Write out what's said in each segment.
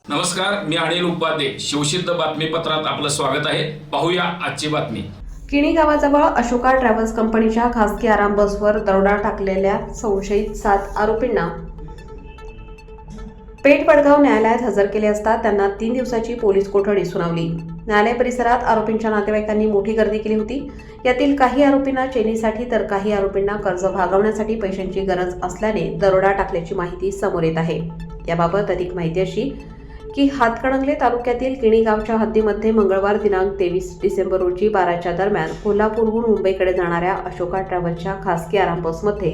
नमस्कार, मी अनिल उपाध्ये. शिवसिद्ध बातमीपत्रात आपलं स्वागत आहे. पाहूया आजची बातमी. किणी गावाजवळ अशोका ट्रॅव्हल्स कंपनीच्या खासगी आराम बसवर दरोडा टाकलेल्या संशयित 7 आरोपींना पेठ वडगाव न्यायालयात हजर केले असता त्यांना 3 दिवसाची पोलीस कोठडी सुनावली. न्यायालय परिसरात आरोपींच्या नातेवाईकांनी मोठी गर्दी केली होती. यातील काही आरोपींना चैनीसाठी तर काही आरोपींना कर्ज भागवण्यासाठी पैशांची गरज असल्याने दरोडा टाकल्याची माहिती समोर येत आहे. याबाबत अधिक माहिती अशी की हातकणंगले तालुक्यातील किणी गावच्या हद्दीमध्ये मंगळवार दिनांक 23 डिसेंबर रोजी 12च्या दरम्यान कोल्हापूरहून मुंबईकडे जाणाऱ्या अशोका ट्रॅव्हल्सच्या खासगी आराम बसमध्ये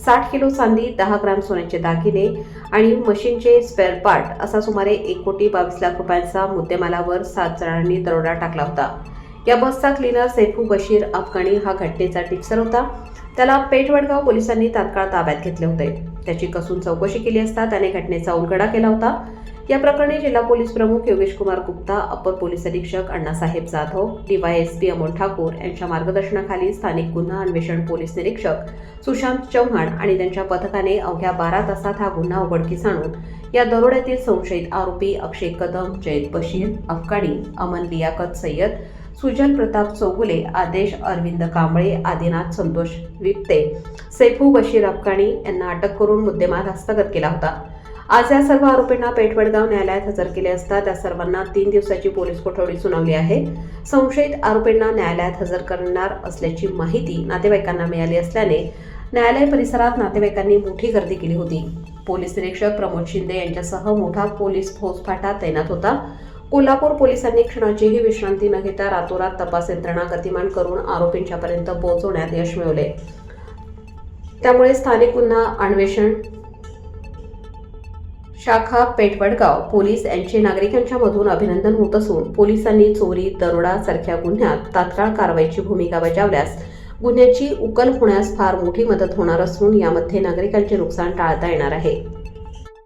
60 किलो चांदी, 10 ग्रॅम सोन्याचे दागिने आणि मशीनचे स्पेअर पार्ट असा सुमारे 1,22,00,000 रुपयांचा मुद्देमालावर 7 जणांनी दरोडा टाकला होता. या बसचा क्लीनर सैफू बशीर अफगाणी हा घटनेचा टिप्सर होता. त्याला पेठ वडगाव पोलिसांनी तात्काळ ताब्यात घेतले होते. त्याची कसून चौकशी केली असता त्याने घटनेचा उलगडा केला होता. या प्रकरणी जिल्हा पोलीस प्रमुख योगेश कुमार गुप्ता, अपर पोलीस अधीक्षक अण्णासाहेब जाधव, डीवायएसपी अमोल ठाकूर यांच्या मार्गदर्शनाखाली स्थानिक गुन्हा अन्वेषण पोलीस निरीक्षक सुशांत चव्हाण आणि त्यांच्या पथकाने अवघ्या 12 तासात हा गुन्हा उघडकीस आणून या दरोड्यातील संशयित आरोपी अक्षय कदम, जैद बशीर अफगाणी, अमन लियाकत सय्यद, सुजल प्रताप चौगुले, आदेश अरविंद कांबळे, आदिनाथ संतोष विप्ते, सैफू बशीर अफगाणी यांना अटक करून मुद्देमाल हस्तगत केला होता. आज या सर्व आरोपींना पेठ वडगाव न्यायालयात हजर केले असता त्या सर्वांना 3 दिवसाची पोलीस कोठडी सुनावली आहे. संशयित आरोपींना न्यायालयात हजर करणार असल्याची माहिती नातेवाईकांना मिळाली असल्याने न्यायालय परिसरात नातेवाईकांनी मोठी गर्दी केली होती. पोलीस निरीक्षक प्रमोद शिंदे यांच्यासह मोठा पोलीस फौजफाटा तैनात होता. कोल्हापूर पोलिसांनी क्षणाचीही विश्रांती न घेता रातोरात तपास यंत्रणा गतिमान करून आरोपींच्यापर्यंत पोहोचवण्यात यश मिळवले. त्यामुळे स्थानिक गुन्हा अन्वेषण शाखा पेठ वडगाव पोलीस यांचे नागरिकांच्या मधून अभिनंदन होत असून पोलिसांनी चोरी, दरोडा सारख्या गुन्ह्यात तात्काळ कारवाईची भूमिका बजावल्यास गुन्ह्याची उकल होण्यास फार मोठी मदत होणार असून यामध्ये नागरिकांचे नुकसान टाळता येणार आहे.